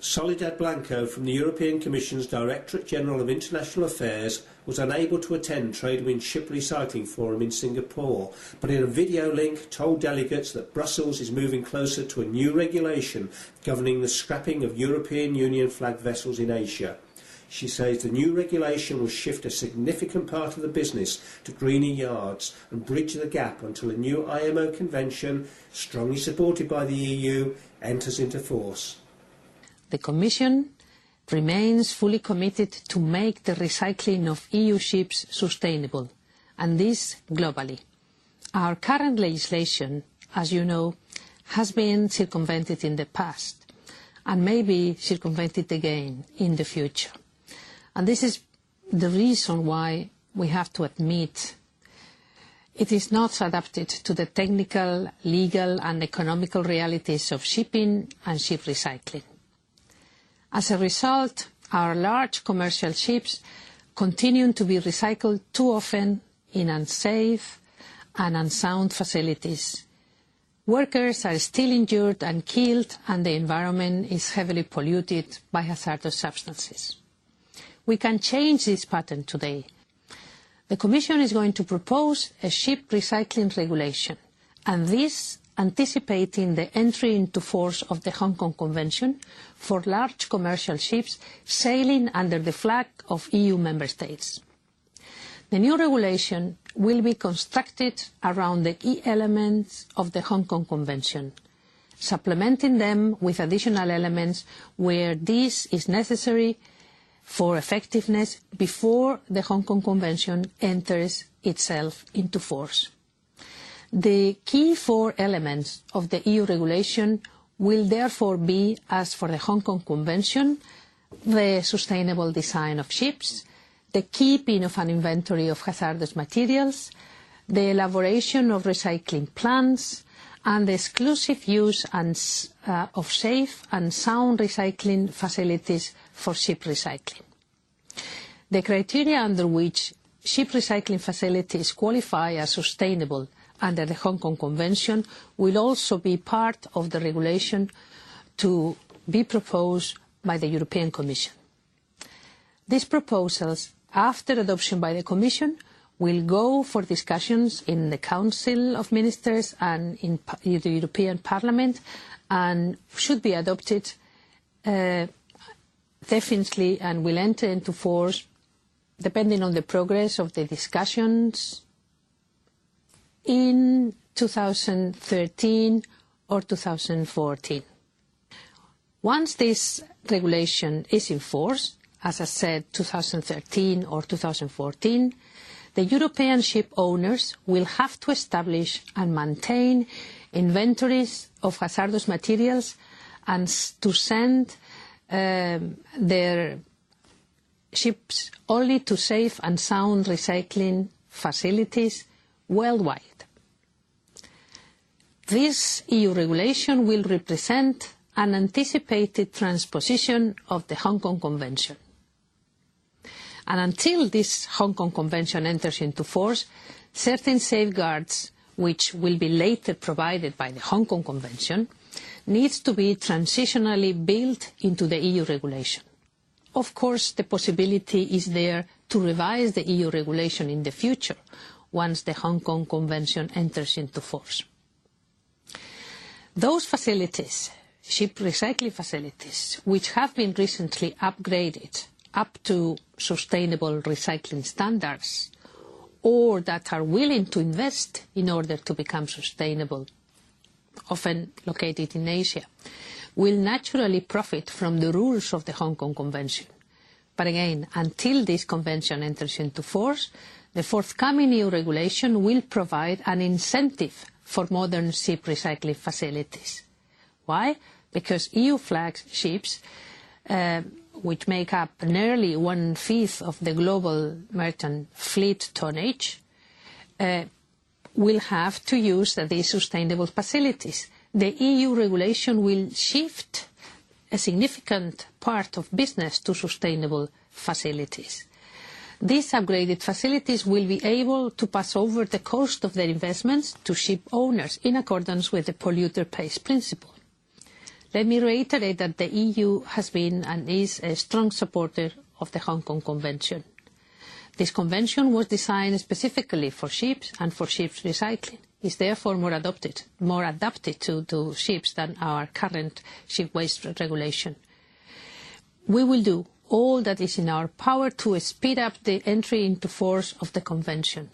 Soledad Blanco from the European Commission's Directorate General of International Affairs was unable to attend Tradewinds Ship Recycling Forum in Singapore, but in a video link told delegates that Brussels is moving closer to a new regulation governing the scrapping of European Union flag vessels in Asia. She says the new regulation will shift a significant part of the business to greener yards and bridge the gap until a new IMO convention, strongly supported by the EU, enters into force. The Commission remains fully committed to make the recycling of EU ships sustainable, and this globally. Our current legislation, as you know, has been circumvented in the past and may be circumvented again in the future. And this is the reason why we have to admit it is not adapted to the technical, legal and economical realities of shipping and ship recycling. As a result, our large commercial ships continue to be recycled too often in unsafe and unsound facilities. Workers are still injured and killed, and the environment is heavily polluted by hazardous substances. We can change this pattern today. The Commission is going to propose a ship recycling regulation, and this anticipating the entry into force of the Hong Kong Convention for large commercial ships sailing under the flag of EU member states. The new regulation will be constructed around the key elements of the Hong Kong Convention, supplementing them with additional elements where this is necessary for effectiveness before the Hong Kong Convention enters itself into force. The key four elements of the EU regulation will therefore be, as for the Hong Kong Convention, the sustainable design of ships, the keeping of an inventory of hazardous materials, the elaboration of recycling plans, and the exclusive use of safe and sound recycling facilities for ship recycling. The criteria under which ship recycling facilities qualify as sustainable under the Hong Kong Convention will also be part of the regulation to be proposed by the European Commission. These proposals, after adoption by the Commission, will go for discussions in the Council of Ministers and in the European Parliament, and should be adopted definitely, and will enter into force depending on the progress of the discussions in 2013 or 2014. Once this regulation is in force, as I said, 2013 or 2014, the European ship owners will have to establish and maintain inventories of hazardous materials and to send their ships only to safe and sound recycling facilities worldwide. This EU regulation will represent an anticipated transposition of the Hong Kong Convention. And until this Hong Kong Convention enters into force, certain safeguards, which will be later provided by the Hong Kong Convention, needs to be transitionally built into the EU regulation. Of course, the possibility is there to revise the EU regulation in the future, once the Hong Kong Convention enters into force. Those facilities, ship recycling facilities, which have been recently upgraded up to sustainable recycling standards, or that are willing to invest in order to become sustainable, often located in Asia, will naturally profit from the rules of the Hong Kong Convention. But again, until this convention enters into force, the forthcoming EU regulation will provide an incentive for modern ship recycling facilities. Why? Because EU flag ships, which make up nearly 1/5 of the global merchant fleet tonnage, will have to use these sustainable facilities. The EU regulation will shift a significant part of business to sustainable facilities. These upgraded facilities will be able to pass over the cost of their investments to ship owners in accordance with the polluter pays principle. Let me reiterate that the EU has been and is a strong supporter of the Hong Kong Convention. This convention was designed specifically for ships and for ships recycling. It's therefore more adapted to ships than our current ship waste regulation. We will do all that is in our power to speed up the entry into force of the convention.